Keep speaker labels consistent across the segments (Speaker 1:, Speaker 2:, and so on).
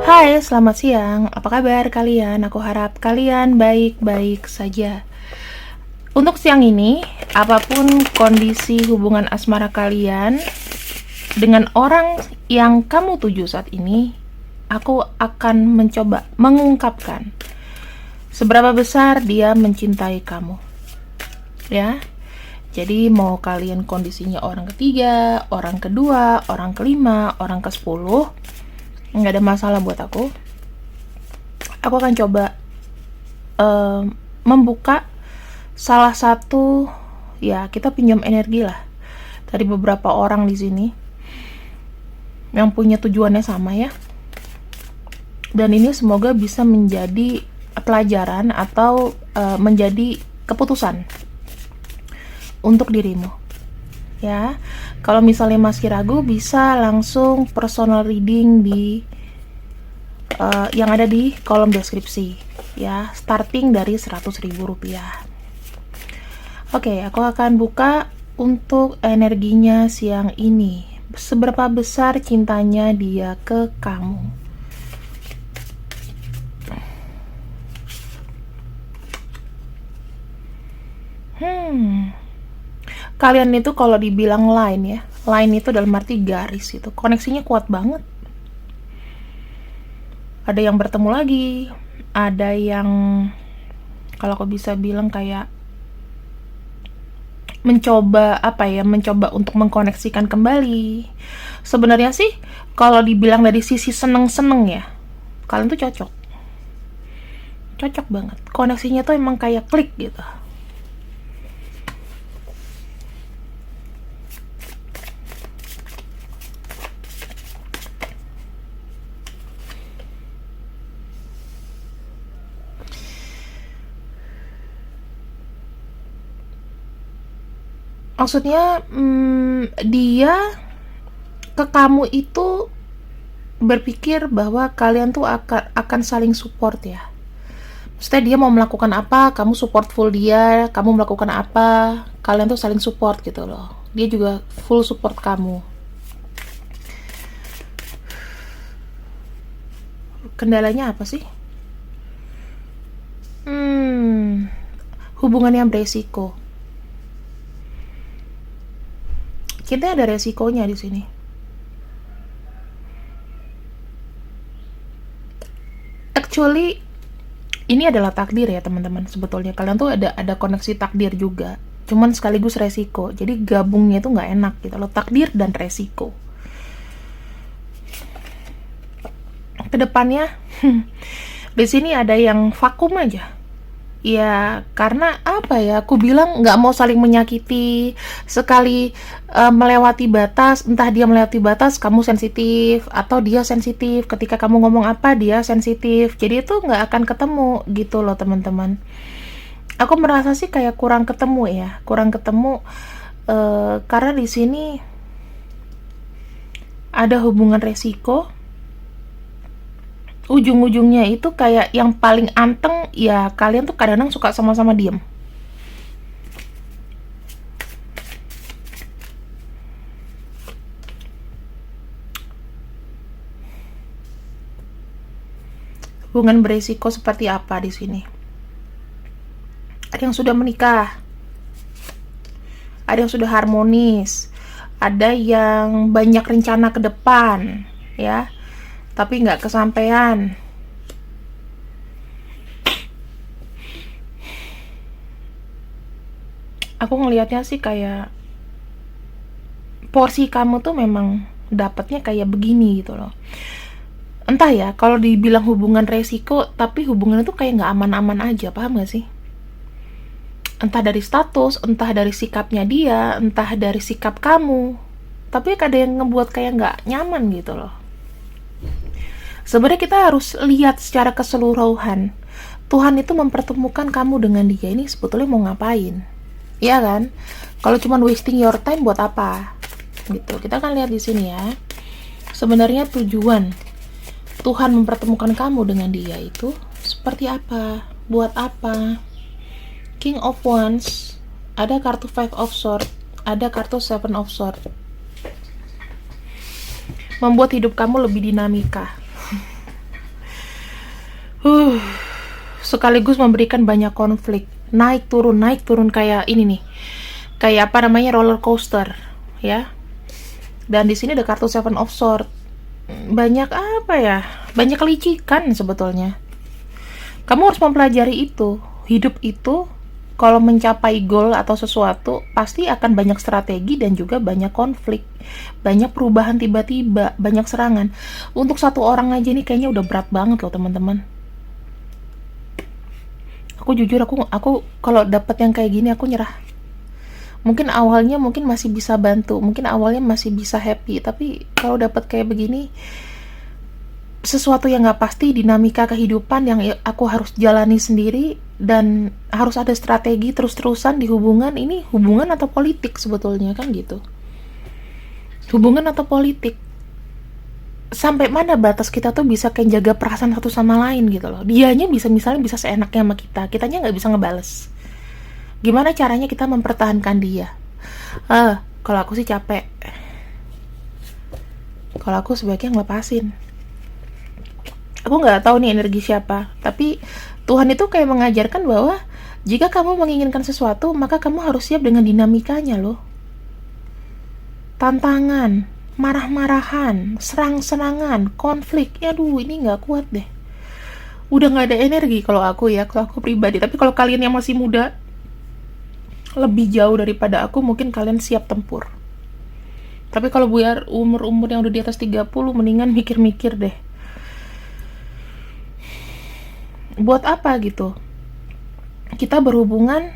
Speaker 1: Hai, selamat siang. Apa kabar kalian? Aku harap kalian baik-baik saja. Untuk siang ini, apapun kondisi hubungan asmara kalian dengan orang yang kamu tuju saat ini, aku akan mencoba mengungkapkan seberapa besar dia mencintai kamu. Ya. Jadi mau kalian kondisinya orang ketiga, orang kedua, orang kelima, orang ke-10, nggak ada masalah buat aku. Aku akan coba membuka salah satu, ya kita pinjam energi lah dari beberapa orang di sini yang punya tujuannya sama ya. Dan ini semoga bisa menjadi pelajaran atau menjadi keputusan untuk dirimu. Ya, kalau misalnya masih ragu bisa langsung personal reading di yang ada di kolom deskripsi ya, starting dari Rp100.000. Oke, aku akan buka untuk energinya siang ini. Seberapa besar cintanya dia ke kamu? Kalian itu kalau dibilang line ya, line itu dalam arti garis itu, koneksinya kuat banget. Ada yang bertemu lagi, ada yang kalau aku bisa bilang kayak mencoba mencoba untuk mengkoneksikan kembali. Sebenarnya sih kalau dibilang dari sisi seneng-seneng ya, kalian tuh cocok banget. Koneksinya tuh emang kayak klik gitu. Maksudnya dia ke kamu itu berpikir bahwa kalian tuh akan saling support ya. Maksudnya dia mau melakukan apa, kamu support full dia, kamu melakukan apa, kalian tuh saling support gitu loh. Dia juga full support kamu. Kendalanya apa sih? Hubungan yang beresiko. Kita ada resikonya di sini. Actually, ini adalah takdir ya teman-teman. Sebetulnya kalian tuh ada koneksi takdir juga. Cuman sekaligus resiko. Jadi gabungnya tuh nggak enak gitu loh. Takdir dan resiko. Kedepannya, di sini ada yang vakum aja. Ya karena apa ya, aku bilang nggak mau saling menyakiti. Sekali melewati batas, entah dia melewati batas kamu sensitif atau dia sensitif, ketika kamu ngomong apa dia sensitif, jadi itu nggak akan ketemu gitu loh teman-teman. Aku merasa sih kayak kurang ketemu ya, karena di sini ada hubungan resiko. Ujung-ujungnya itu kayak yang paling anteng ya, kalian tuh kadang-kadang suka sama-sama diem. Hubungan beresiko seperti apa di sini? Ada yang sudah menikah, ada yang sudah harmonis, ada yang banyak rencana ke depan ya, tapi nggak kesampaian. Aku ngelihatnya sih kayak porsi kamu tuh memang dapatnya kayak begini gitu loh. Entah ya, kalau dibilang hubungan resiko, tapi hubungan itu kayak nggak aman-aman aja, paham gak sih? Entah dari status, entah dari sikapnya dia, entah dari sikap kamu, tapi ada yang ngebuat kayak nggak nyaman gitu loh. Sebenarnya kita harus lihat secara keseluruhan. Tuhan itu mempertemukan kamu dengan dia ini sebetulnya mau ngapain? Iya kan? Kalau cuma wasting your time buat apa? Gitu. Kita akan lihat di sini ya. Sebenarnya tujuan Tuhan mempertemukan kamu dengan dia itu seperti apa? Buat apa? King of Wands, ada kartu Five of Swords, ada kartu Seven of Swords. Membuat hidup kamu lebih dinamika. uh, sekaligus memberikan banyak konflik, naik turun kayak ini nih, kayak apa namanya, roller coaster, ya. Dan di sini ada kartu Seven of Swords. Banyak apa ya? Banyak kelicikan sebetulnya. Kamu harus mempelajari itu. Hidup itu kalau mencapai goal atau sesuatu pasti akan banyak strategi dan juga banyak konflik, banyak perubahan tiba-tiba, banyak serangan. Untuk satu orang aja nih kayaknya udah berat banget loh teman-teman. Aku jujur, aku kalau dapat yang kayak gini aku nyerah. Mungkin awalnya masih bisa bantu, mungkin awalnya masih bisa happy, tapi kalau dapat kayak begini, sesuatu yang nggak pasti, dinamika kehidupan yang aku harus jalani sendiri, dan harus ada strategi terus-terusan di hubungan ini. Hubungan atau politik sebetulnya kan gitu, hubungan atau politik. Sampai mana batas kita tuh bisa kayak jaga perasaan satu sama lain gitu loh. Dianya misalnya bisa seenaknya sama kita, kitanya nggak bisa ngebales. Gimana caranya kita mempertahankan dia? Kalau aku sih capek, kalau aku sebaiknya ngelepasin. Aku nggak tahu nih energi siapa, tapi Tuhan itu kayak mengajarkan bahwa jika kamu menginginkan sesuatu, maka kamu harus siap dengan dinamikanya loh. Tantangan, marah-marahan, serang-serangan, konflik. Aduh, ini nggak kuat deh. Udah nggak ada energi kalau aku pribadi. Tapi kalau kalian yang masih muda, lebih jauh daripada aku, mungkin kalian siap tempur. Tapi kalau biar umur-umur yang udah di atas 30, mendingan mikir-mikir deh. Buat apa gitu kita berhubungan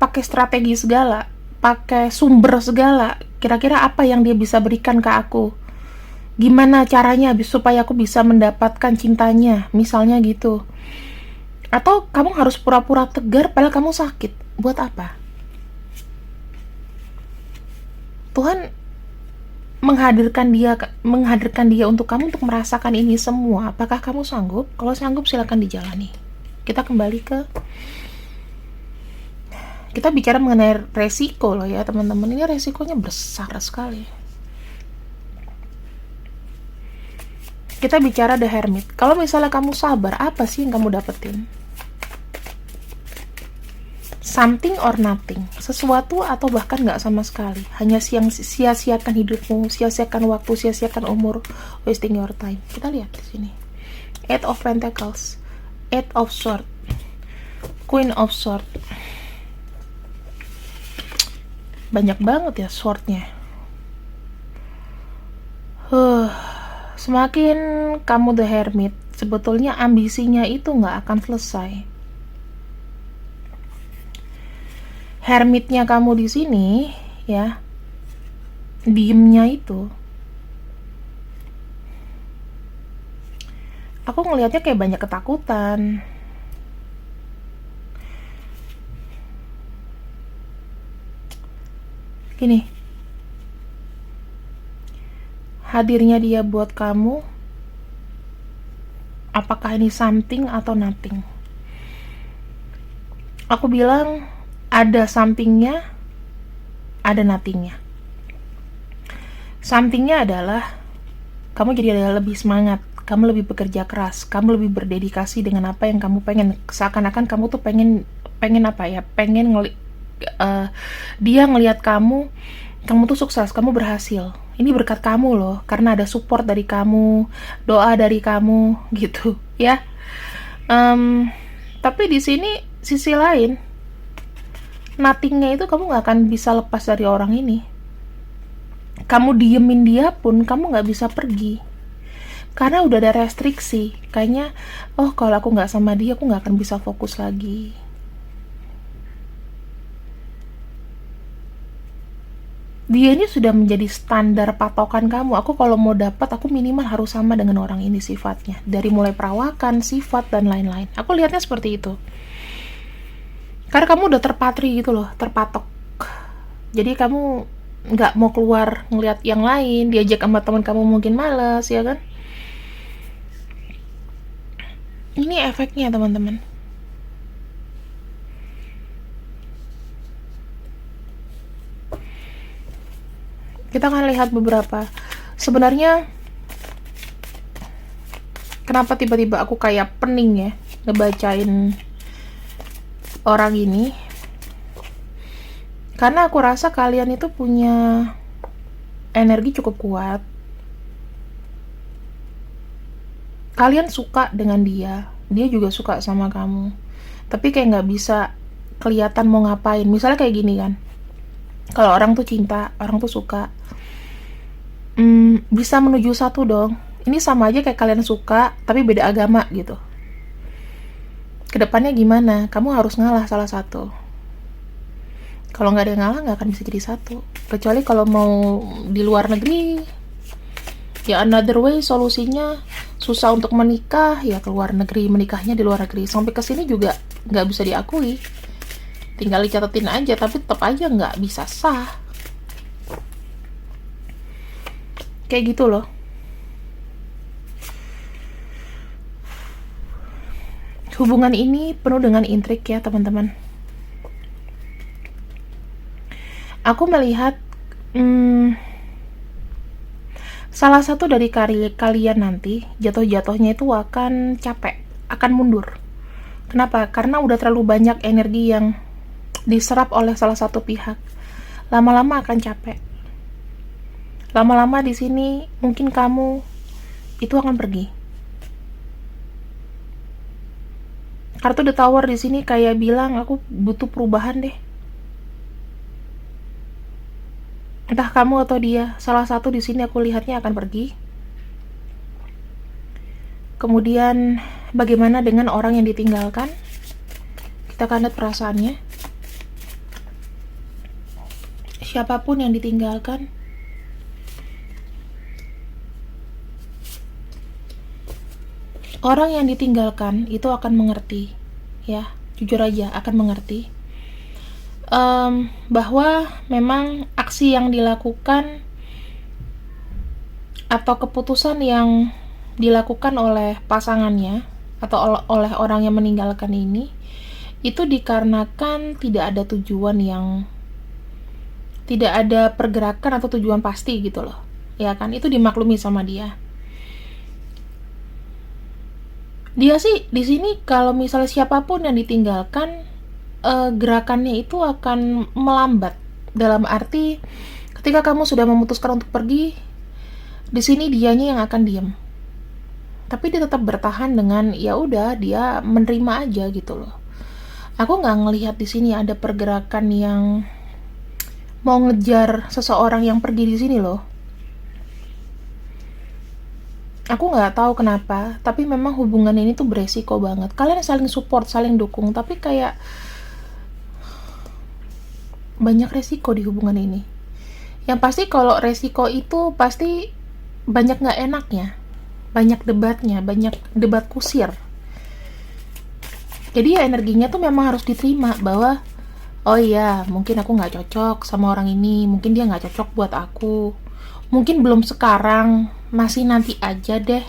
Speaker 1: pakai strategi segala, pakai sumber segala. Kira-kira apa yang dia bisa berikan ke aku, gimana caranya supaya aku bisa mendapatkan cintanya, misalnya gitu. Atau kamu harus pura-pura tegar padahal kamu sakit. Buat apa? Tuhan menghadirkan dia untuk kamu, untuk merasakan ini semua. Apakah kamu sanggup? Kalau sanggup silakan dijalani. Kita kembali kita bicara mengenai resiko loh ya teman-teman. Ini resikonya besar sekali. Kita bicara The Hermit. Kalau misalnya kamu sabar, apa sih yang kamu dapetin? Something or nothing, sesuatu atau bahkan nggak sama sekali. Hanya sia-siakan hidupmu, sia-siakan waktu, sia-siakan umur, wasting your time. Kita lihat di sini. Eight of Pentacles, Eight of Swords, Queen of Swords. Banyak banget ya swordnya. Semakin kamu The Hermit, sebetulnya ambisinya itu nggak akan selesai. Hermitnya kamu di sini ya, diemnya itu, aku ngelihatnya kayak banyak ketakutan. Gini, hadirnya dia buat kamu, apakah ini something atau nothing? Aku bilang ada somethingnya, ada nothingnya. Somethingnya adalah kamu jadi ada lebih semangat, kamu lebih bekerja keras, kamu lebih berdedikasi dengan apa yang kamu pengen. Seakan-akan kamu tuh pengen apa ya, pengen dia ngelihat kamu tuh sukses, kamu berhasil. Ini berkat kamu loh, karena ada support dari kamu, doa dari kamu gitu ya. Tapi di sini sisi lain, nothingnya itu kamu gak akan bisa lepas dari orang ini. Kamu diemin dia pun kamu gak bisa pergi, karena udah ada restriksi. Kayaknya, kalau aku gak sama dia, aku gak akan bisa fokus lagi. Dia ini sudah menjadi standar patokan kamu. Aku kalau mau dapat, aku minimal harus sama dengan orang ini sifatnya. Dari mulai perawakan, sifat, dan lain-lain. Aku lihatnya seperti itu. Karena kamu udah terpatri gitu loh, terpatok. Jadi kamu nggak mau keluar ngelihat yang lain, diajak sama teman kamu mungkin malas, ya kan? Ini efeknya teman-teman. Kita akan lihat beberapa. Sebenarnya Kenapa tiba-tiba aku kayak pening ya ngebacain orang ini? Karena aku rasa kalian itu punya energi cukup kuat. Kalian suka dengan dia, dia juga suka sama kamu. Tapi kayak nggak bisa kelihatan mau ngapain. Misalnya kayak gini kan, kalau orang tuh cinta, orang tuh suka, bisa menuju satu dong. Ini sama aja kayak kalian suka, tapi beda agama gitu. Kedepannya gimana? Kamu harus ngalah salah satu. Kalau nggak ada yang ngalah, nggak akan bisa jadi satu. Kecuali kalau mau di luar negeri, ya another way solusinya susah untuk menikah, ya ke luar negeri, menikahnya di luar negeri. Sampai ke sini juga nggak bisa diakui. Tinggal dicatetin aja, tapi tetap aja nggak bisa sah. Kayak gitu loh. Hubungan ini penuh dengan intrik ya teman-teman. Aku melihat salah satu dari kalian nanti jatuh-jatuhnya itu akan capek, akan mundur. Kenapa? Karena udah terlalu banyak energi yang diserap oleh salah satu pihak. Lama-lama akan capek. Lama-lama di sini mungkin kamu itu akan pergi. Kartu The Tower di sini kayak bilang aku butuh perubahan deh. Entah kamu atau dia, salah satu di sini aku lihatnya akan pergi. Kemudian bagaimana dengan orang yang ditinggalkan? Kita akan lihat perasaannya. Siapapun yang ditinggalkan, orang yang ditinggalkan itu akan mengerti, ya, jujur aja akan mengerti bahwa memang aksi yang dilakukan atau keputusan yang dilakukan oleh pasangannya atau oleh orang yang meninggalkan ini itu dikarenakan tidak ada tujuan yang, tidak ada pergerakan atau tujuan pasti gitu loh, ya kan? Itu dimaklumi sama dia. Dia sih di sini kalau misalnya siapapun yang ditinggalkan, gerakannya itu akan melambat. Dalam arti ketika kamu sudah memutuskan untuk pergi, di sini dianya yang akan diam. Tapi dia tetap bertahan dengan ya udah dia menerima aja gitu loh. Aku nggak ngelihat di sini ada pergerakan yang mau ngejar seseorang yang pergi di sini loh. Aku nggak tahu kenapa, tapi memang hubungan ini tuh beresiko banget. Kalian saling support, saling dukung, tapi kayak banyak resiko di hubungan ini. Yang pasti kalau resiko itu pasti banyak nggak enaknya, banyak debatnya, banyak debat kusir. Jadi ya energinya tuh memang harus diterima bahwa oh iya mungkin aku nggak cocok sama orang ini, mungkin dia nggak cocok buat aku, mungkin belum sekarang, masih nanti aja deh.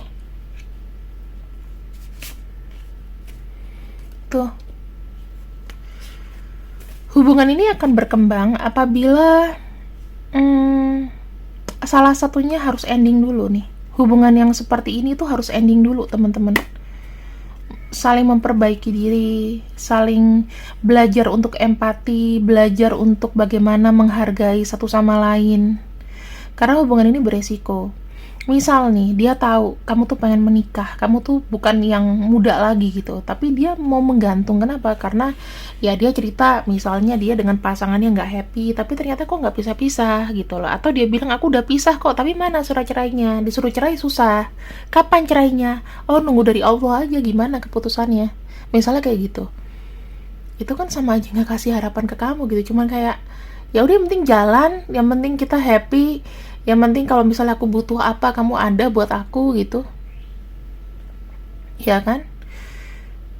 Speaker 1: Tuh. Hubungan ini akan berkembang apabila salah satunya harus ending dulu nih. Hubungan yang seperti ini tuh harus ending dulu teman-teman. Saling memperbaiki diri, saling belajar untuk empati, belajar untuk bagaimana menghargai satu sama lain. Karena hubungan ini beresiko. Misal nih, dia tahu kamu tuh pengen menikah, kamu tuh bukan yang muda lagi gitu, tapi dia mau menggantung. Kenapa? Karena ya dia cerita misalnya dia dengan pasangannya nggak happy, tapi ternyata kok nggak pisah-pisah gitu loh. Atau dia bilang aku udah pisah kok, tapi mana surat cerainya? Disuruh cerai susah. Kapan cerainya? Oh nunggu dari Allah aja, gimana keputusannya? Misalnya kayak gitu. Itu kan sama aja nggak kasih harapan ke kamu gitu, cuman kayak ya udah yang penting jalan, yang penting kita happy. Yang penting kalau misalnya aku butuh apa, kamu ada buat aku gitu. Ya kan?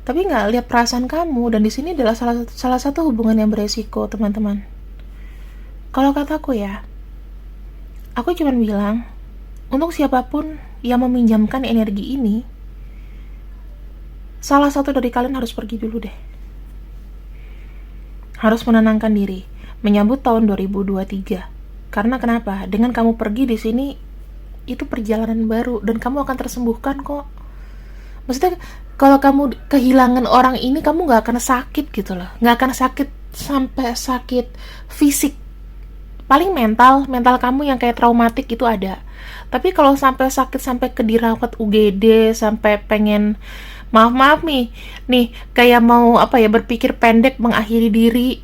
Speaker 1: Tapi nggak lihat perasaan kamu, dan di sini adalah salah satu hubungan yang beresiko, teman-teman. Kalau kataku ya, aku cuma bilang, untuk siapapun yang meminjamkan energi ini, salah satu dari kalian harus pergi dulu deh. Harus menenangkan diri, menyambut tahun 2023. Karena kenapa? Dengan kamu pergi di sini, itu perjalanan baru dan kamu akan tersembuhkan kok. Maksudnya kalau kamu kehilangan orang ini, kamu nggak akan sakit gitu loh, nggak akan sakit sampai sakit fisik. Paling mental kamu yang kayak traumatik itu ada. Tapi kalau sampai sakit, sampai ke dirawat UGD, sampai pengen maaf nih kayak mau apa ya, berpikir pendek, mengakhiri diri,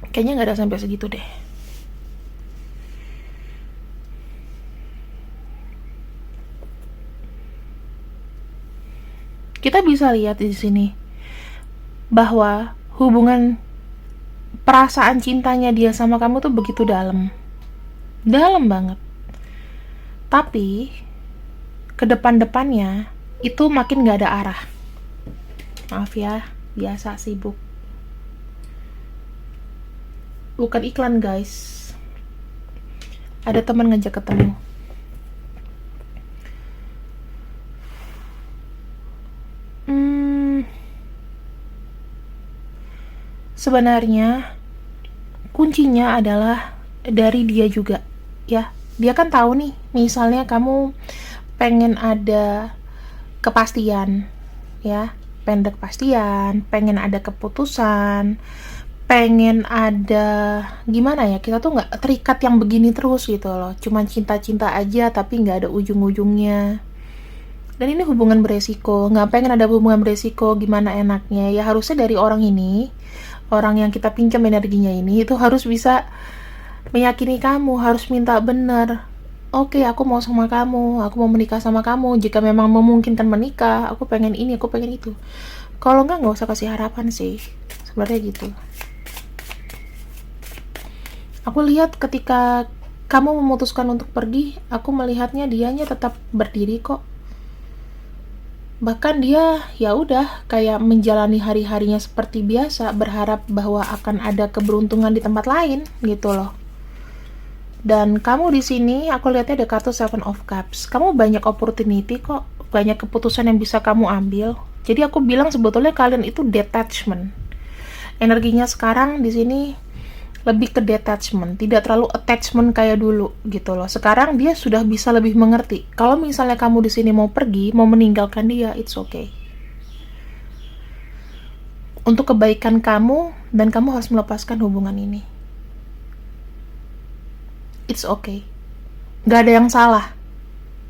Speaker 1: kayaknya nggak ada sampai segitu deh. Kita bisa lihat di sini bahwa hubungan perasaan cintanya dia sama kamu tuh begitu dalam. Dalam banget. Tapi ke depan-depannya itu makin gak ada arah. Maaf ya, biasa sibuk. Bukan iklan guys. Ada teman ngajak ketemu. Sebenarnya kuncinya adalah dari dia juga, ya. Dia kan tahu nih, misalnya kamu pengen ada kepastian, ya, pengen ada kepastian, pengen ada keputusan, pengen ada gimana ya, kita tuh nggak terikat yang begini terus gitu loh, cuman cinta-cinta aja tapi nggak ada ujung-ujungnya. Dan ini hubungan beresiko, nggak pengen ada hubungan beresiko, gimana enaknya ya, harusnya dari orang ini, orang yang kita pinjam energinya ini itu harus bisa meyakini kamu, harus minta benar. Oke, aku mau sama kamu, aku mau menikah sama kamu, jika memang memungkinkan menikah, aku pengen ini, aku pengen itu. Kalau nggak usah kasih harapan sih, sebenarnya gitu. Aku lihat ketika kamu memutuskan untuk pergi, aku melihatnya dianya tetap berdiri kok. Bahkan dia ya udah kayak menjalani hari-harinya seperti biasa, berharap bahwa akan ada keberuntungan di tempat lain gitu loh. Dan kamu di sini aku lihatnya ada kartu Seven of Cups. Kamu banyak opportunity kok, banyak keputusan yang bisa kamu ambil. Jadi aku bilang sebetulnya kalian itu detachment. Energinya sekarang di sini lebih ke detachment, tidak terlalu attachment kayak dulu gitu loh. Sekarang dia sudah bisa lebih mengerti. Kalau misalnya kamu di sini mau pergi, mau meninggalkan dia, it's okay. Untuk kebaikan kamu, dan kamu harus melepaskan hubungan ini. It's okay. Gak ada yang salah.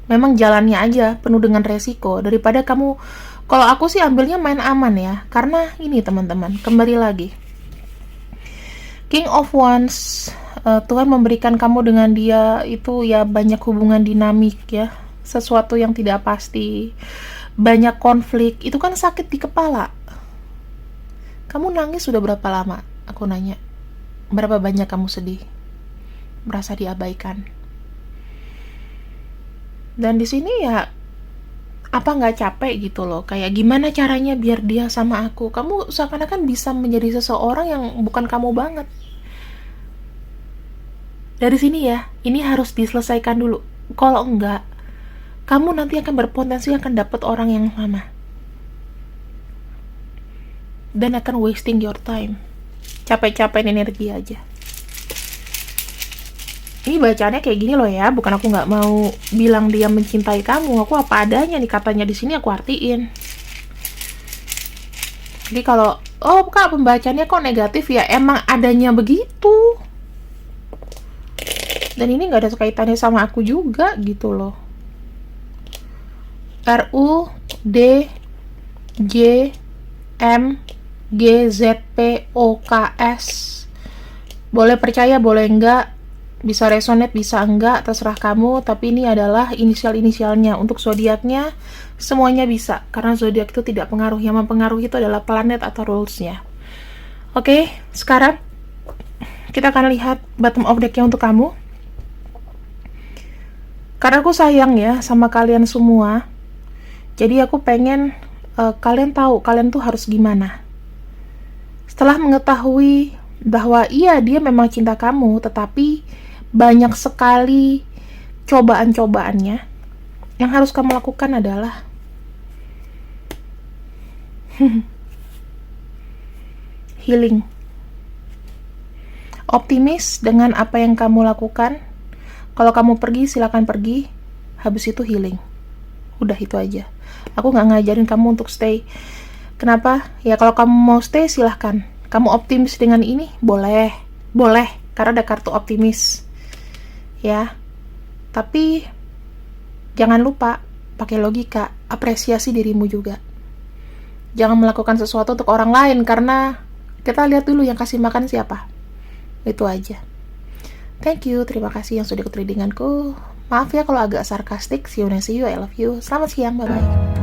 Speaker 1: Memang jalannya aja penuh dengan resiko. Daripada kamu, kalau aku sih ambilnya main aman ya. Karena ini teman-teman, kembali lagi. King of Wands, Tuhan memberikan kamu dengan dia itu ya banyak hubungan dinamik ya, sesuatu yang tidak pasti, banyak konflik, itu kan sakit di kepala. Kamu nangis sudah berapa lama? Aku nanya, berapa banyak kamu sedih, merasa diabaikan? Dan di sini ya, apa nggak capek gitu loh, kayak gimana caranya biar dia sama aku. Kamu seakan-akan bisa menjadi seseorang yang bukan kamu banget. Dari sini ya, ini harus diselesaikan dulu. Kalau enggak, kamu nanti akan berpotensi akan dapat orang yang sama. Dan akan wasting your time. Capek-capekin energi aja. Ini bacaannya kayak gini loh ya, bukan aku nggak mau bilang dia mencintai kamu. Aku apa adanya nih, katanya di sini aku artiin. Jadi kalau, oh kak pembacanya kok negatif ya, emang adanya begitu. Dan ini gak ada kaitannya sama aku juga gitu loh. RUDJMGZPOKS. Boleh percaya, boleh enggak. Bisa resonate, bisa enggak, terserah kamu. Tapi ini adalah inisial-inisialnya. Untuk zodiaknya semuanya bisa, karena zodiak itu tidak pengaruh. Yang mempengaruhi itu adalah planet atau rulesnya. Oke, sekarang kita akan lihat bottom of deck-nya untuk kamu. Karena aku sayang ya sama kalian semua, jadi aku pengen kalian tahu kalian tuh harus gimana. Setelah mengetahui bahwa iya dia memang cinta kamu, tetapi banyak sekali cobaan-cobaannya, yang harus kamu lakukan adalah healing. Optimis dengan apa yang kamu lakukan. Kalau kamu pergi, silakan pergi. Habis itu healing. Udah itu aja. Aku nggak ngajarin kamu untuk stay. Kenapa? Ya kalau kamu mau stay silahkan. Kamu optimis dengan ini? Boleh. Boleh, karena ada kartu optimis. Ya. Tapi jangan lupa pakai logika, apresiasi dirimu juga. Jangan melakukan sesuatu untuk orang lain karena kita lihat dulu yang kasih makan siapa. Itu aja. Thank you, terima kasih yang sudah ikut readinganku. Maaf ya kalau agak sarkastik. See you, I love you. Selamat siang, bye-bye.